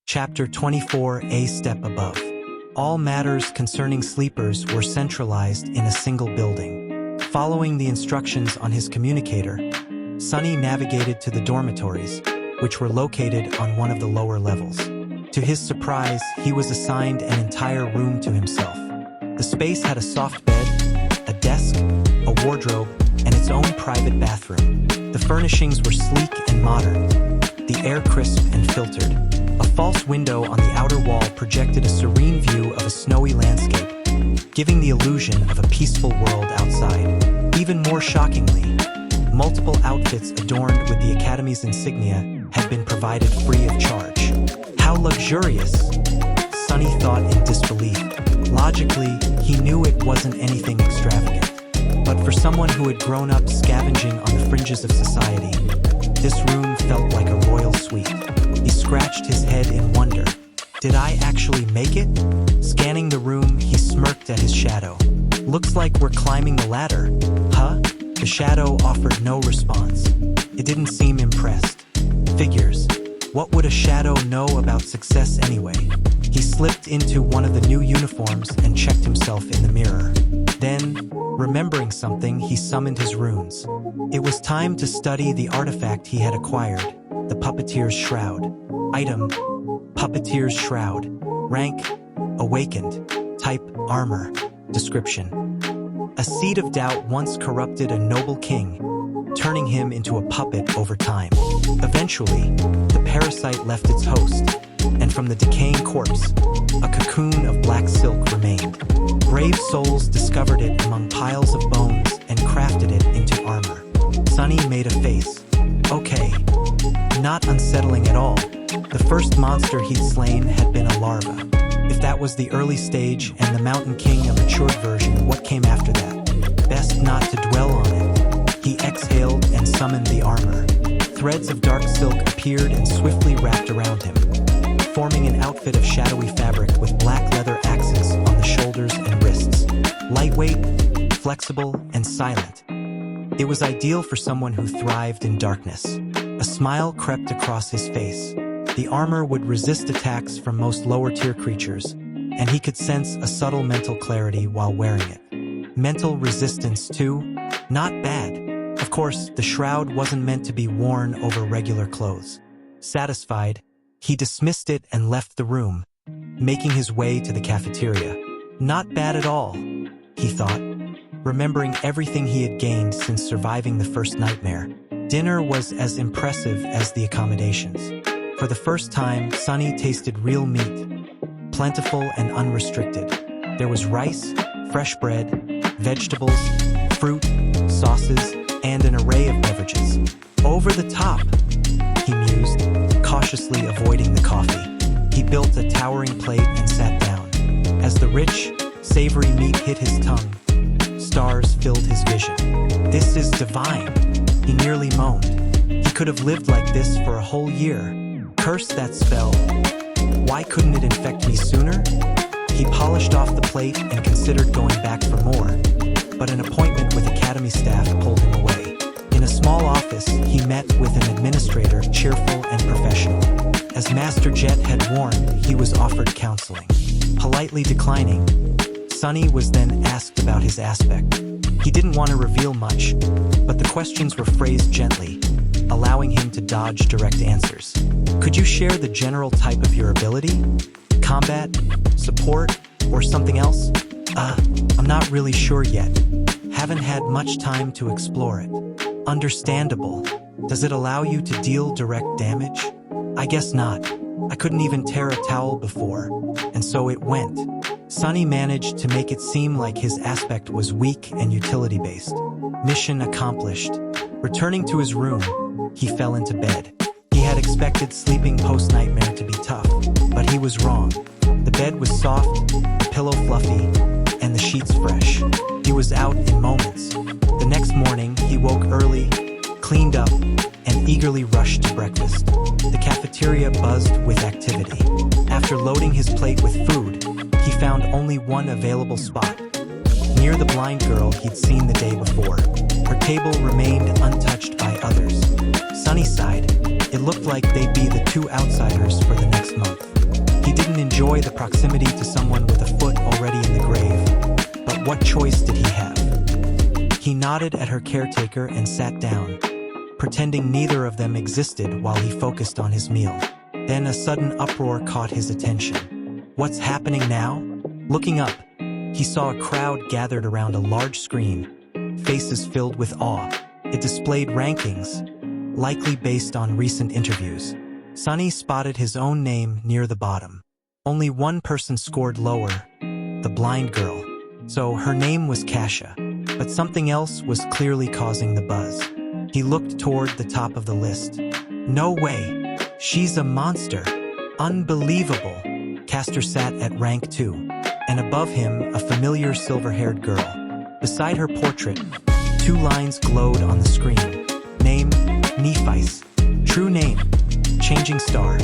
Chapter 24, A Step Above. All matters concerning sleepers were centralized in a single building. Following the instructions on his communicator, Sonny navigated to the dormitories, which were located on one of the lower levels. To his surprise, he was assigned an entire room to himself. The space had a soft bed, a desk, a wardrobe, and its own private bathroom. The furnishings were sleek and modern, the air crisp and filtered. A false window on the outer wall projected a serene view of a snowy landscape, giving the illusion of a peaceful world outside. Even more shockingly, multiple outfits adorned with the Academy's insignia had been provided free of charge. How luxurious, Sonny thought in disbelief. Logically, he knew it wasn't anything extravagant. But for someone who had grown up scavenging on the fringes of society, this room felt like a royal suite. He scratched his head in wonder. Did I actually make it? Scanning the room, he smirked at his shadow. Looks like we're climbing the ladder, huh? The shadow offered no response. It didn't seem impressed. Figures. What would a shadow know about success anyway? He slipped into one of the new uniforms and checked himself in the mirror. Then, remembering something, he summoned his runes. It was time to study the artifact he had acquired, the Puppeteer's Shroud. Item: Puppeteer's Shroud. Rank: Awakened. Type: Armor. Description: a seed of doubt once corrupted a noble king, turning him into a puppet over time. Eventually, the parasite left its host, and from the decaying corpse, a cocoon of black silk remained. Brave souls discovered it among piles of bones and crafted it into armor. Sonny made a face. Okay. Not unsettling at all. The first monster he'd slain had been a larva. If that was the early stage and the Mountain King a matured version, what came after that? Best not to dwell on it. He exhaled and summoned the armor. Threads of dark silk appeared and swiftly wrapped around him, forming an outfit of shadowy fabric with black leather axes on the shoulders and wrists. Lightweight, flexible, and silent. It was ideal for someone who thrived in darkness. A smile crept across his face. The armor would resist attacks from most lower-tier creatures, and he could sense a subtle mental clarity while wearing it. Mental resistance, too? Not bad. Of course, the shroud wasn't meant to be worn over regular clothes. Satisfied, he dismissed it and left the room, making his way to the cafeteria. Not bad at all, he thought, remembering everything he had gained since surviving the first nightmare. Dinner was as impressive as the accommodations. For the first time, Sonny tasted real meat, plentiful and unrestricted. There was rice, fresh bread, vegetables, fruit, sauces, and an array of beverages. Over the top, he mused, cautiously avoiding the coffee. He built a towering plate and sat down. As the rich, savory meat hit his tongue, stars filled his vision. This is divine, he nearly moaned. He could have lived like this for a whole year. Curse that spell. Why couldn't it infect me sooner? He polished off the plate and considered going back for more, but an appointment with Academy staff pulled him away. In a small office, he met with an administrator, cheerful and professional. As Master Jet had warned, he was offered counseling. Politely declining, Sonny was then asked about his aspect. He didn't want to reveal much, but the questions were phrased gently, allowing him to dodge direct answers. Could you share the general type of your ability? Combat? Support? Or something else? I'm not really sure yet. Haven't had much time to explore it. Understandable. Does it allow you to deal direct damage? I guess not. I couldn't even tear a towel before, and so it went. Sonny managed to make it seem like his aspect was weak and utility-based. Mission accomplished. Returning to his room, he fell into bed. He had expected sleeping post-nightmare to be tough, but he was wrong. The bed was soft, the pillow fluffy, and the sheets fresh. He was out in moments. The next morning, he woke early, cleaned up, and eagerly rushed to breakfast. The cafeteria buzzed with activity. After loading his plate with food, he found only one available spot, near the blind girl he'd seen the day before. Her table remained untouched by others. Sonny sighed. It looked like they'd be the two outsiders for the next month. couldn't enjoy the proximity to someone with a foot already in the grave. But what choice did he have? He nodded at her caretaker and sat down, pretending neither of them existed while he focused on his meal. Then a sudden uproar caught his attention. What's happening now? Looking up, he saw a crowd gathered around a large screen, faces filled with awe. It displayed rankings, likely based on recent interviews. Sunny spotted his own name near the bottom. Only one person scored lower, the blind girl. So her name was Kasia, but something else was clearly causing the buzz. He looked toward the top of the list. No way! She's a monster! Unbelievable! Castor sat at rank 2, and above him, a familiar silver-haired girl. Beside her portrait, 2 lines glowed on the screen. Name, Nephis. True name, Changing Star.